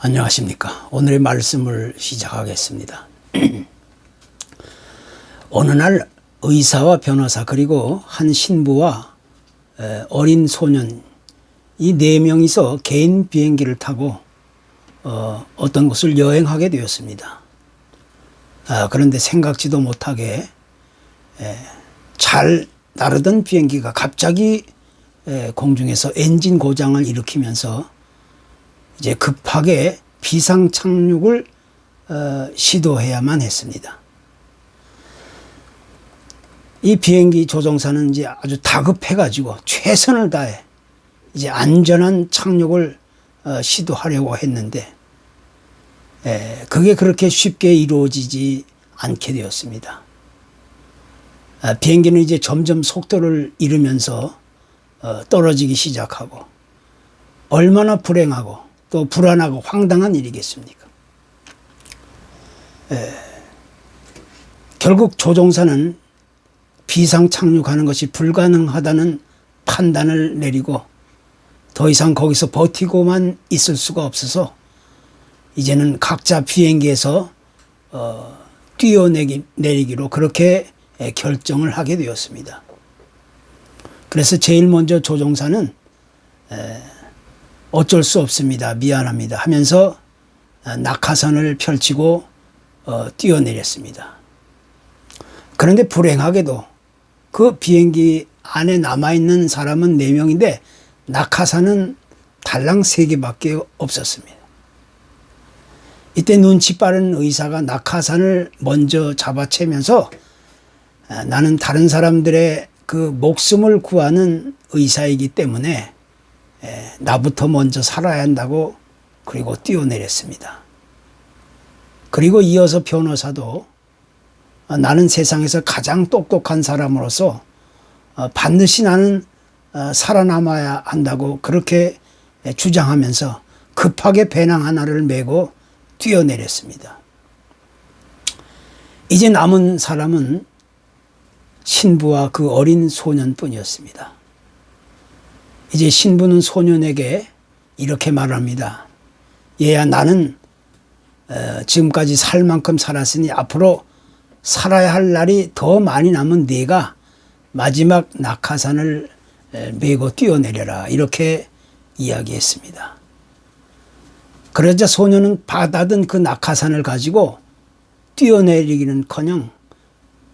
안녕하십니까. 오늘의 말씀을 시작하겠습니다. 어느 날 의사와 변호사 그리고 한 신부와 어린 소년 이 네 명이서 개인 비행기를 타고 어떤 곳을 여행하게 되었습니다. 그런데 생각지도 못하게 잘 나르던 비행기가 갑자기 공중에서 엔진 고장을 일으키면서 이제 급하게 비상 착륙을 시도해야만 했습니다. 이 비행기 조종사는 이제 아주 다급해가지고 최선을 다해 이제 안전한 착륙을 시도하려고 했는데 그게 그렇게 쉽게 이루어지지 않게 되었습니다. 비행기는 이제 점점 속도를 잃으면서 떨어지기 시작하고 얼마나 불행하고 또 불안하고 황당한 일이겠습니까? 결국 조종사는 비상 착륙하는 것이 불가능하다는 판단을 내리고 더 이상 거기서 버티고만 있을 수가 없어서 이제는 각자 비행기에서 뛰어내리기로 그렇게 결정을 하게 되었습니다. 그래서 제일 먼저 조종사는 어쩔 수 없습니다. 미안합니다. 하면서 낙하산을 펼치고 뛰어내렸습니다. 그런데 불행하게도 그 비행기 안에 남아있는 사람은 4명인데 낙하산은 달랑 3개밖에 없었습니다. 이때 눈치 빠른 의사가 낙하산을 먼저 잡아채면서 나는 다른 사람들의 그 목숨을 구하는 의사이기 때문에 나부터 먼저 살아야 한다고 그리고 뛰어내렸습니다. 그리고 이어서 변호사도 나는 세상에서 가장 똑똑한 사람으로서 반드시 나는 살아남아야 한다고 그렇게 주장하면서 급하게 배낭 하나를 메고 뛰어내렸습니다. 이제 남은 사람은 신부와 그 어린 소년뿐이었습니다. 이제 신부는 소년에게 이렇게 말합니다. 얘야, 나는 지금까지 살 만큼 살았으니 앞으로 살아야 할 날이 더 많이 남은 네가 마지막 낙하산을 메고 뛰어내려라. 이렇게 이야기했습니다. 그러자 소년은 받아든 그 낙하산을 가지고 뛰어내리기는커녕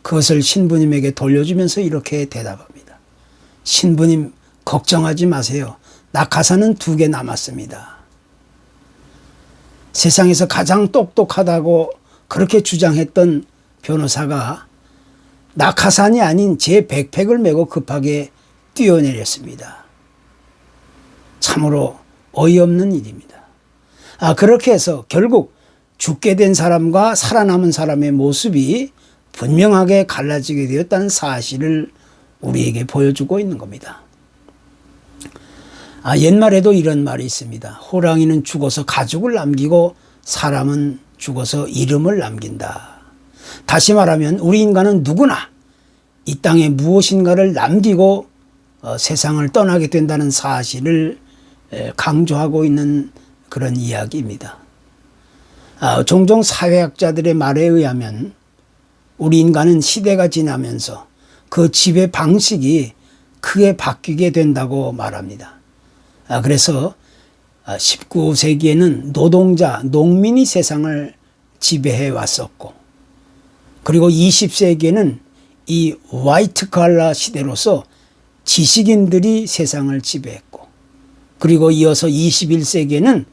그것을 신부님에게 돌려주면서 이렇게 대답합니다. 신부님, 걱정하지 마세요. 낙하산은 2개 남았습니다. 세상에서 가장 똑똑하다고 그렇게 주장했던 변호사가 낙하산이 아닌 제 백팩을 메고 급하게 뛰어내렸습니다. 참으로 어이없는 일입니다. 그렇게 해서 결국 죽게 된 사람과 살아남은 사람의 모습이 분명하게 갈라지게 되었다는 사실을 우리에게 보여주고 있는 겁니다. 옛말에도 이런 말이 있습니다. 호랑이는 죽어서 가죽을 남기고 사람은 죽어서 이름을 남긴다. 다시 말하면 우리 인간은 누구나 이 땅에 무엇인가를 남기고 세상을 떠나게 된다는 사실을 강조하고 있는 그런 이야기입니다. 종종 사회학자들의 말에 의하면 우리 인간은 시대가 지나면서 그 지배 방식이 크게 바뀌게 된다고 말합니다. 그래서 19세기에는 노동자, 농민이 세상을 지배해 왔었고, 그리고 20세기에는 이 화이트 칼라 시대로서 지식인들이 세상을 지배했고, 그리고 이어서 21세기에는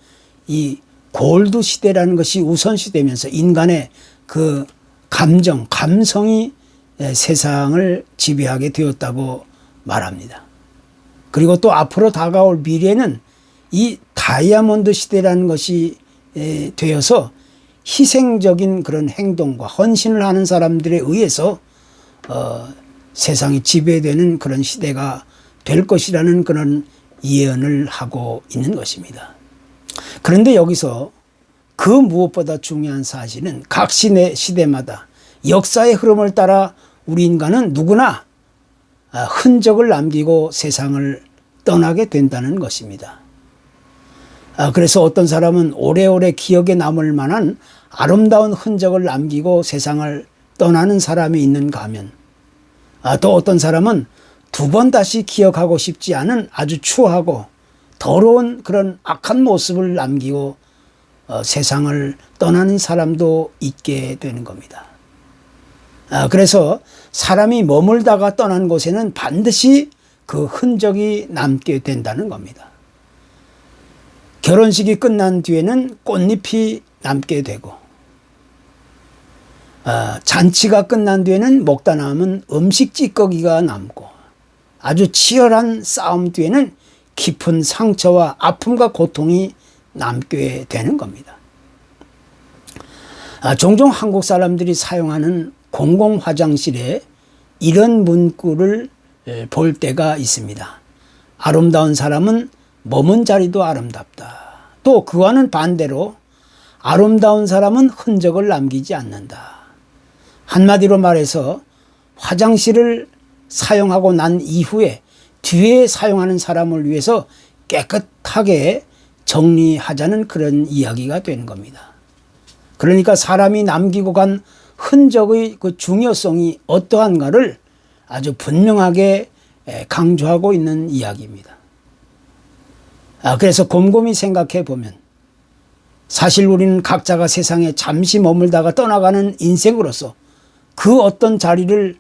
이 골드 시대라는 것이 우선시되면서 인간의 그 감성이 세상을 지배하게 되었다고 말합니다. 그리고 또 앞으로 다가올 미래는 이 다이아몬드 시대라는 것이 되어서 희생적인 그런 행동과 헌신을 하는 사람들에 의해서 세상이 지배되는 그런 시대가 될 것이라는 그런 예언을 하고 있는 것입니다. 그런데 여기서 그 무엇보다 중요한 사실은 각 시대마다 역사의 흐름을 따라 우리 인간은 누구나 흔적을 남기고 세상을 떠나게 된다는 것입니다. 그래서 어떤 사람은 오래오래 기억에 남을 만한 아름다운 흔적을 남기고 세상을 떠나는 사람이 있는가 하면, 또 어떤 사람은 두 번 다시 기억하고 싶지 않은 아주 추하고 더러운 그런 악한 모습을 남기고 세상을 떠나는 사람도 있게 되는 겁니다. 그래서 사람이 머물다가 떠난 곳에는 반드시 그 흔적이 남게 된다는 겁니다. 결혼식이 끝난 뒤에는 꽃잎이 남게 되고, 잔치가 끝난 뒤에는 먹다 남은 음식 찌꺼기가 남고, 아주 치열한 싸움 뒤에는 깊은 상처와 아픔과 고통이 남게 되는 겁니다. 종종 한국 사람들이 사용하는 공공 화장실에 이런 문구를 볼 때가 있습니다. 아름다운 사람은 머문 자리도 아름답다. 또 그와는 반대로 아름다운 사람은 흔적을 남기지 않는다. 한마디로 말해서 화장실을 사용하고 난 이후에 뒤에 사용하는 사람을 위해서 깨끗하게 정리하자는 그런 이야기가 되는 겁니다. 그러니까 사람이 남기고 간 흔적의 그 중요성이 어떠한가를 아주 분명하게 강조하고 있는 이야기입니다. 그래서 곰곰이 생각해 보면 사실 우리는 각자가 세상에 잠시 머물다가 떠나가는 인생으로서 그 어떤 자리를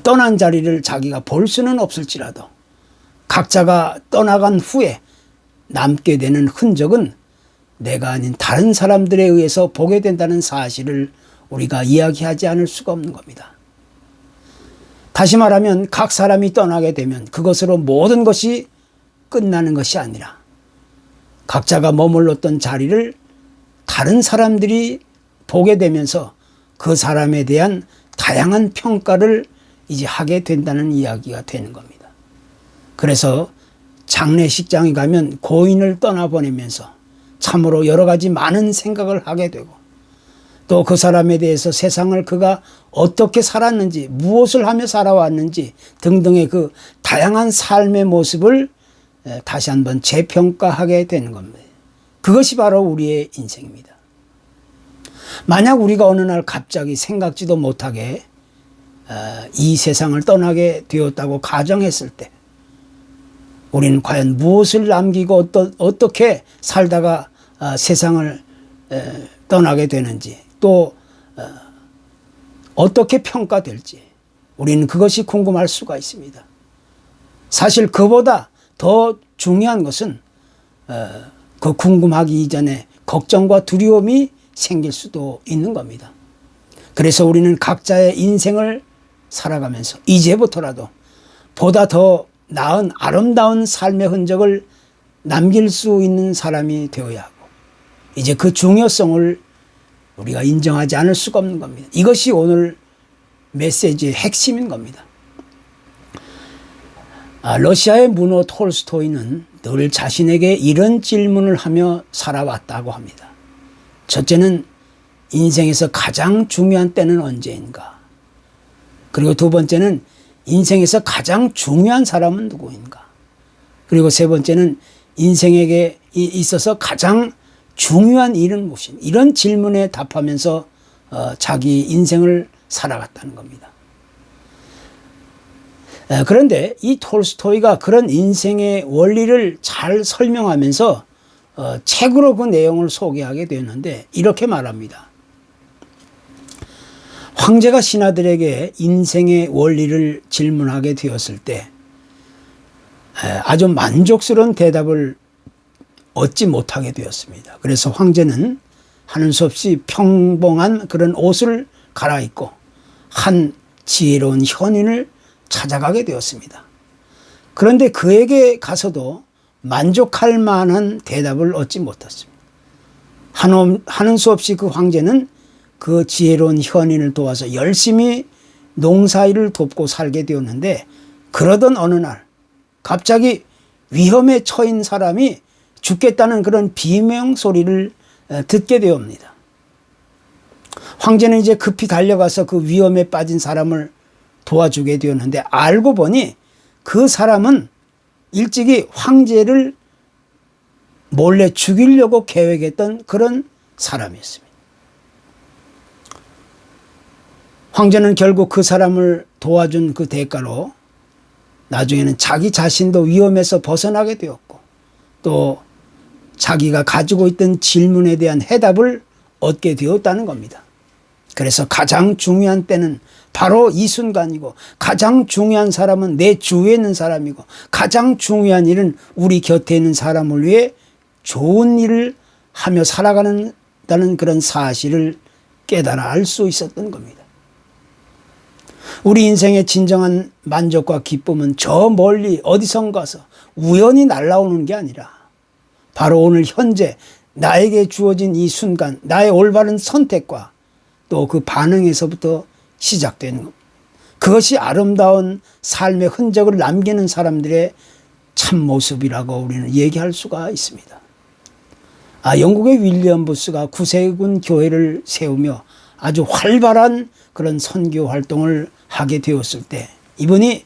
떠난 자리를 자기가 볼 수는 없을지라도 각자가 떠나간 후에 남게 되는 흔적은 내가 아닌 다른 사람들에 의해서 보게 된다는 사실을 우리가 이야기하지 않을 수가 없는 겁니다. 다시 말하면 각 사람이 떠나게 되면 그것으로 모든 것이 끝나는 것이 아니라 각자가 머물렀던 자리를 다른 사람들이 보게 되면서 그 사람에 대한 다양한 평가를 이제 하게 된다는 이야기가 되는 겁니다. 그래서 장례식장에 가면 고인을 떠나보내면서 참으로 여러 가지 많은 생각을 하게 되고, 또 그 사람에 대해서 세상을 그가 어떻게 살았는지, 무엇을 하며 살아왔는지 등등의 그 다양한 삶의 모습을 다시 한번 재평가하게 되는 겁니다. 그것이 바로 우리의 인생입니다. 만약 우리가 어느 날 갑자기 생각지도 못하게 이 세상을 떠나게 되었다고 가정했을 때 우리는 과연 무엇을 남기고 어떻게 살다가 세상을 떠나게 되는지, 또 어떻게 평가될지 우리는 그것이 궁금할 수가 있습니다. 사실 그보다 더 중요한 것은 그 궁금하기 이전에 걱정과 두려움이 생길 수도 있는 겁니다. 그래서 우리는 각자의 인생을 살아가면서 이제부터라도 보다 더 나은 아름다운 삶의 흔적을 남길 수 있는 사람이 되어야 하고, 이제 그 중요성을 우리가 인정하지 않을 수가 없는 겁니다. 이것이 오늘 메시지의 핵심인 겁니다. 러시아의 문호 톨스토이는 늘 자신에게 이런 질문을 하며 살아왔다고 합니다. 첫째는 인생에서 가장 중요한 때는 언제인가? 그리고 두 번째는 인생에서 가장 중요한 사람은 누구인가? 그리고 세 번째는 인생에게 있어서 가장 중요한 일은 무엇인가? 이런 질문에 답하면서 자기 인생을 살아갔다는 겁니다. 그런데 이 톨스토이가 그런 인생의 원리를 잘 설명하면서 책으로 그 내용을 소개하게 되었는데 이렇게 말합니다. 황제가 신하들에게 인생의 원리를 질문하게 되었을 때 아주 만족스러운 대답을 얻지 못하게 되었습니다. 그래서 황제는 하는 수 없이 평범한 그런 옷을 갈아입고 한 지혜로운 현인을 찾아가게 되었습니다. 그런데 그에게 가서도 만족할 만한 대답을 얻지 못했습니다. 하는 수 없이 그 황제는 그 지혜로운 현인을 도와서 열심히 농사일을 돕고 살게 되었는데, 그러던 어느 날 갑자기 위험에 처인 사람이 죽겠다는 그런 비명 소리를 듣게 되옵니다. 황제는 이제 급히 달려가서 그 위험에 빠진 사람을 도와주게 되었는데, 알고 보니 그 사람은 일찍이 황제를 몰래 죽이려고 계획했던 그런 사람이었습니다. 황제는 결국 그 사람을 도와준 그 대가로 나중에는 자기 자신도 위험에서 벗어나게 되었고 또 자기가 가지고 있던 질문에 대한 해답을 얻게 되었다는 겁니다. 그래서 가장 중요한 때는 바로 이 순간이고 가장 중요한 사람은 내 주위에 있는 사람이고 가장 중요한 일은 우리 곁에 있는 사람을 위해 좋은 일을 하며 살아가는다는 그런 사실을 깨달아 알 수 있었던 겁니다. 우리 인생의 진정한 만족과 기쁨은 저 멀리 어디선가서 우연히 날아오는 게 아니라 바로 오늘 현재 나에게 주어진 이 순간 나의 올바른 선택과 또 그 반응에서부터 시작되는 겁니다. 그것이 아름다운 삶의 흔적을 남기는 사람들의 참모습이라고 우리는 얘기할 수가 있습니다. 영국의 윌리엄 부스가 구세군 교회를 세우며 아주 활발한 그런 선교 활동을 하게 되었을 때 이분이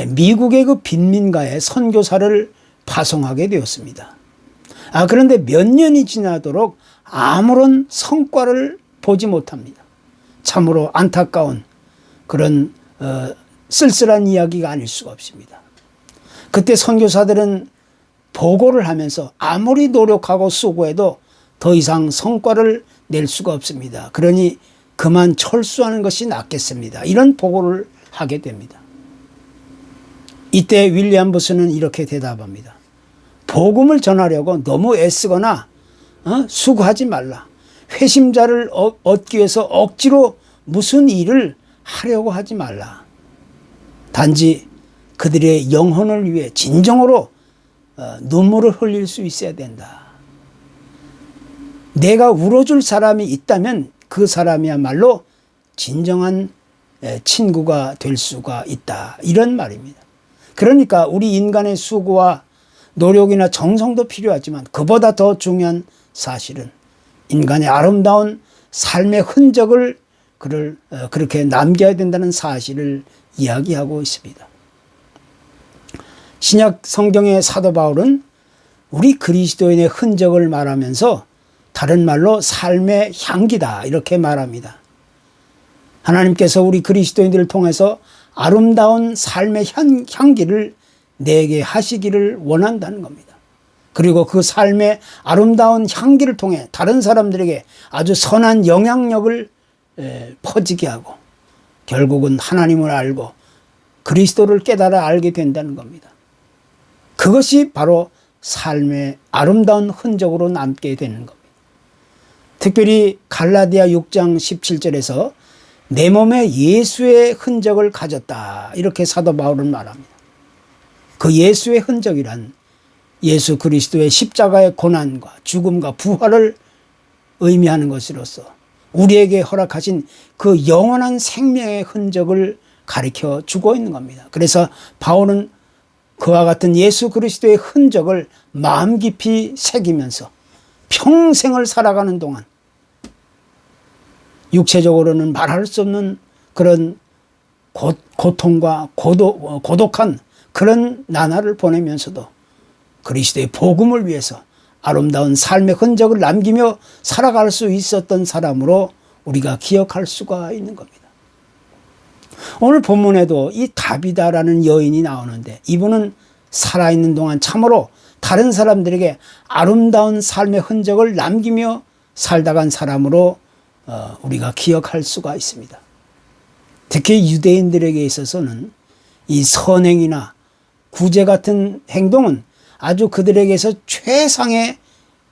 미국의 그 빈민가에 선교사를 파송하게 되었습니다. 그런데 몇 년이 지나도록 아무런 성과를 보지 못합니다. 참으로 안타까운 그런 쓸쓸한 이야기가 아닐 수가 없습니다. 그때 선교사들은 보고를 하면서 아무리 노력하고 수고해도 더 이상 성과를 낼 수가 없습니다. 그러니 그만 철수하는 것이 낫겠습니다. 이런 보고를 하게 됩니다. 이때 윌리엄 부스는 이렇게 대답합니다. 복음을 전하려고 너무 애쓰거나 수고하지 말라. 회심자를 얻기 위해서 억지로 무슨 일을 하려고 하지 말라. 단지 그들의 영혼을 위해 진정으로 눈물을 흘릴 수 있어야 된다. 내가 울어줄 사람이 있다면 그 사람이야말로 진정한 친구가 될 수가 있다. 이런 말입니다. 그러니까 우리 인간의 수고와 노력이나 정성도 필요하지만 그보다 더 중요한 사실은 인간의 아름다운 삶의 흔적을 그렇게 남겨야 된다는 사실을 이야기하고 있습니다. 신약 성경의 사도 바울은 우리 그리스도인의 흔적을 말하면서 다른 말로 삶의 향기다 이렇게 말합니다. 하나님께서 우리 그리스도인들을 통해서 아름다운 삶의 향기를 내게 하시기를 원한다는 겁니다. 그리고 그 삶의 아름다운 향기를 통해 다른 사람들에게 아주 선한 영향력을 퍼지게 하고 결국은 하나님을 알고 그리스도를 깨달아 알게 된다는 겁니다. 그것이 바로 삶의 아름다운 흔적으로 남게 되는 겁니다. 특별히 갈라디아 6장 17절에서 내 몸에 예수의 흔적을 가졌다 이렇게 사도 바울은 말합니다. 그 예수의 흔적이란 예수 그리스도의 십자가의 고난과 죽음과 부활을 의미하는 것으로서 우리에게 허락하신 그 영원한 생명의 흔적을 가리켜 주고 있는 겁니다. 그래서 바울은 그와 같은 예수 그리스도의 흔적을 마음 깊이 새기면서 평생을 살아가는 동안 육체적으로는 말할 수 없는 그런 고통과 고독한 그런 나날을 보내면서도 그리스도의 복음을 위해서 아름다운 삶의 흔적을 남기며 살아갈 수 있었던 사람으로 우리가 기억할 수가 있는 겁니다. 오늘 본문에도 이 다비다라는 여인이 나오는데 이분은 살아있는 동안 참으로 다른 사람들에게 아름다운 삶의 흔적을 남기며 살다간 사람으로 우리가 기억할 수가 있습니다. 특히 유대인들에게 있어서는 이 선행이나 구제 같은 행동은 아주 그들에게서 최상의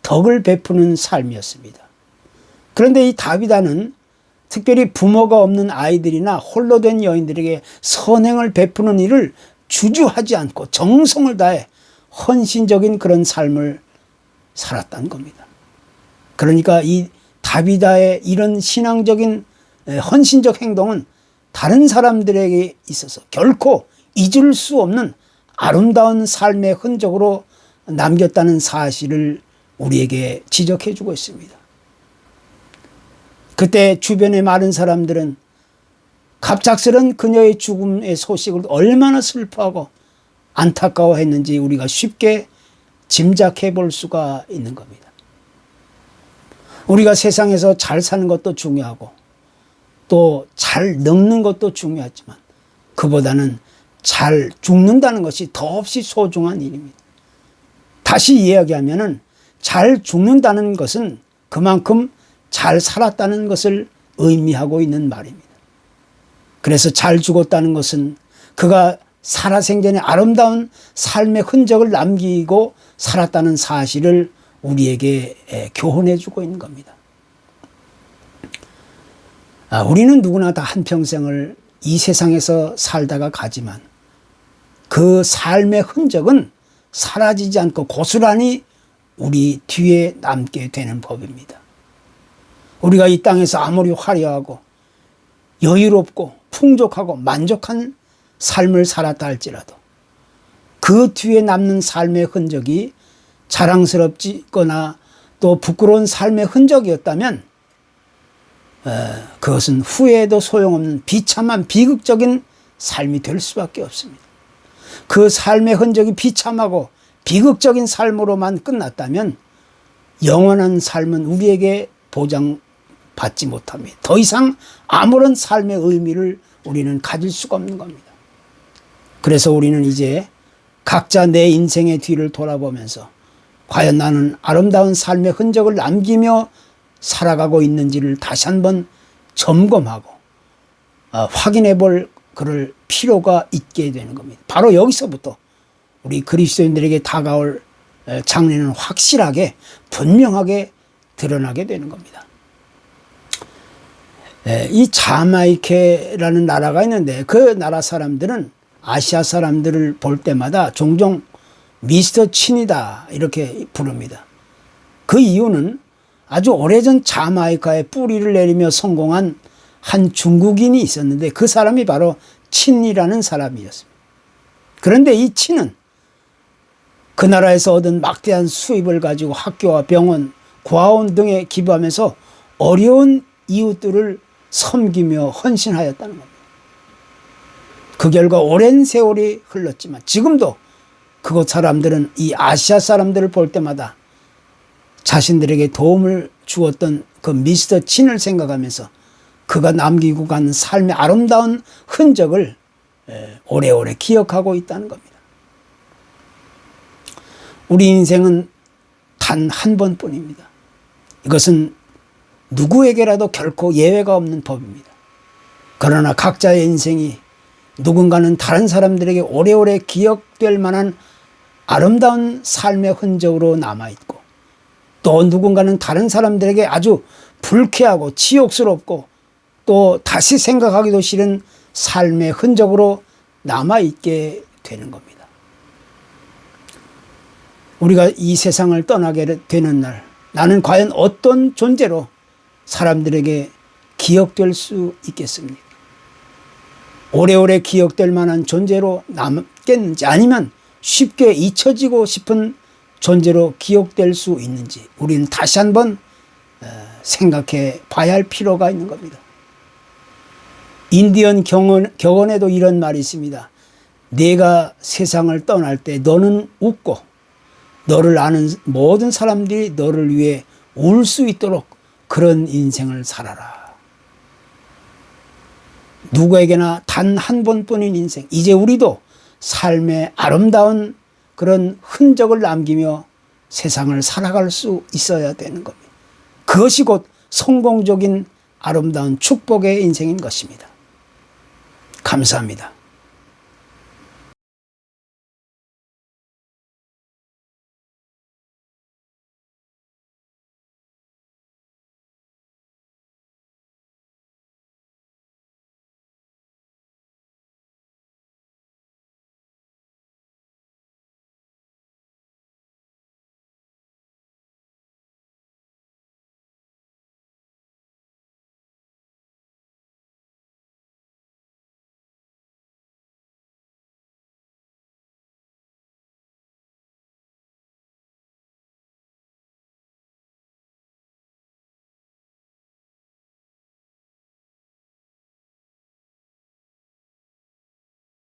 덕을 베푸는 삶이었습니다. 그런데 이 다비다는 특별히 부모가 없는 아이들이나 홀로 된 여인들에게 선행을 베푸는 일을 주저하지 않고 정성을 다해 헌신적인 그런 삶을 살았다는 겁니다. 그러니까 이 다비다의 이런 신앙적인 헌신적 행동은 다른 사람들에게 있어서 결코 잊을 수 없는 아름다운 삶의 흔적으로 남겼다는 사실을 우리에게 지적해 주고 있습니다. 그때 주변의 많은 사람들은 갑작스런 그녀의 죽음의 소식을 얼마나 슬퍼하고 안타까워했는지 우리가 쉽게 짐작해 볼 수가 있는 겁니다. 우리가 세상에서 잘 사는 것도 중요하고 또 잘 늙는 것도 중요하지만 그보다는 잘 죽는다는 것이 더없이 소중한 일입니다. 다시 이야기하면은 잘 죽는다는 것은 그만큼 잘 살았다는 것을 의미하고 있는 말입니다. 그래서 잘 죽었다는 것은 그가 살아생전에 아름다운 삶의 흔적을 남기고 살았다는 사실을 우리에게 교훈해 주고 있는 겁니다. 우리는 누구나 다 한평생을 이 세상에서 살다가 가지만 그 삶의 흔적은 사라지지 않고 고스란히 우리 뒤에 남게 되는 법입니다. 우리가 이 땅에서 아무리 화려하고 여유롭고 풍족하고 만족한 삶을 살았다 할지라도 그 뒤에 남는 삶의 흔적이 자랑스럽거나 또 부끄러운 삶의 흔적이었다면 그것은 후회해도 소용없는 비참한 비극적인 삶이 될 수밖에 없습니다. 그 삶의 흔적이 비참하고 비극적인 삶으로만 끝났다면 영원한 삶은 우리에게 보장받지 못합니다. 더 이상 아무런 삶의 의미를 우리는 가질 수가 없는 겁니다. 그래서 우리는 이제 각자 내 인생의 뒤를 돌아보면서 과연 나는 아름다운 삶의 흔적을 남기며 살아가고 있는지를 다시 한번 점검하고 확인해 볼 그럴 필요가 있게 되는 겁니다. 바로 여기서부터 우리 그리스도인들에게 다가올 장래는 확실하게 분명하게 드러나게 되는 겁니다. 이 자마이케라는 나라가 있는데 그 나라 사람들은 아시아 사람들을 볼 때마다 종종 미스터 친이다 이렇게 부릅니다. 그 이유는 아주 오래전 자마이카에 뿌리를 내리며 성공한 한 중국인이 있었는데 그 사람이 바로 친이라는 사람이었습니다. 그런데 이 친은 그 나라에서 얻은 막대한 수입을 가지고 학교와 병원, 고아원 등에 기부하면서 어려운 이웃들을 섬기며 헌신하였다는 겁니다. 그 결과 오랜 세월이 흘렀지만 지금도 그곳 사람들은 이 아시아 사람들을 볼 때마다 자신들에게 도움을 주었던 그 미스터 친을 생각하면서 그가 남기고 간 삶의 아름다운 흔적을 오래오래 기억하고 있다는 겁니다. 우리 인생은 단 한 번뿐입니다. 이것은 누구에게라도 결코 예외가 없는 법입니다. 그러나 각자의 인생이 누군가는 다른 사람들에게 오래오래 기억될 만한 아름다운 삶의 흔적으로 남아있고 또 누군가는 다른 사람들에게 아주 불쾌하고 치욕스럽고 또 다시 생각하기도 싫은 삶의 흔적으로 남아있게 되는 겁니다. 우리가 이 세상을 떠나게 되는 날 나는 과연 어떤 존재로 사람들에게 기억될 수 있겠습니까? 오래오래 기억될 만한 존재로 남겠는지 아니면 쉽게 잊혀지고 싶은 존재로 기억될 수 있는지 우리는 다시 한번 생각해 봐야 할 필요가 있는 겁니다. 인디언 격언에도 이런 말이 있습니다. 내가 세상을 떠날 때 너는 웃고 너를 아는 모든 사람들이 너를 위해 울 수 있도록 그런 인생을 살아라. 누구에게나 단 한 번뿐인 인생, 이제 우리도 삶의 아름다운 그런 흔적을 남기며 세상을 살아갈 수 있어야 되는 겁니다. 그것이 곧 성공적인 아름다운 축복의 인생인 것입니다. 감사합니다.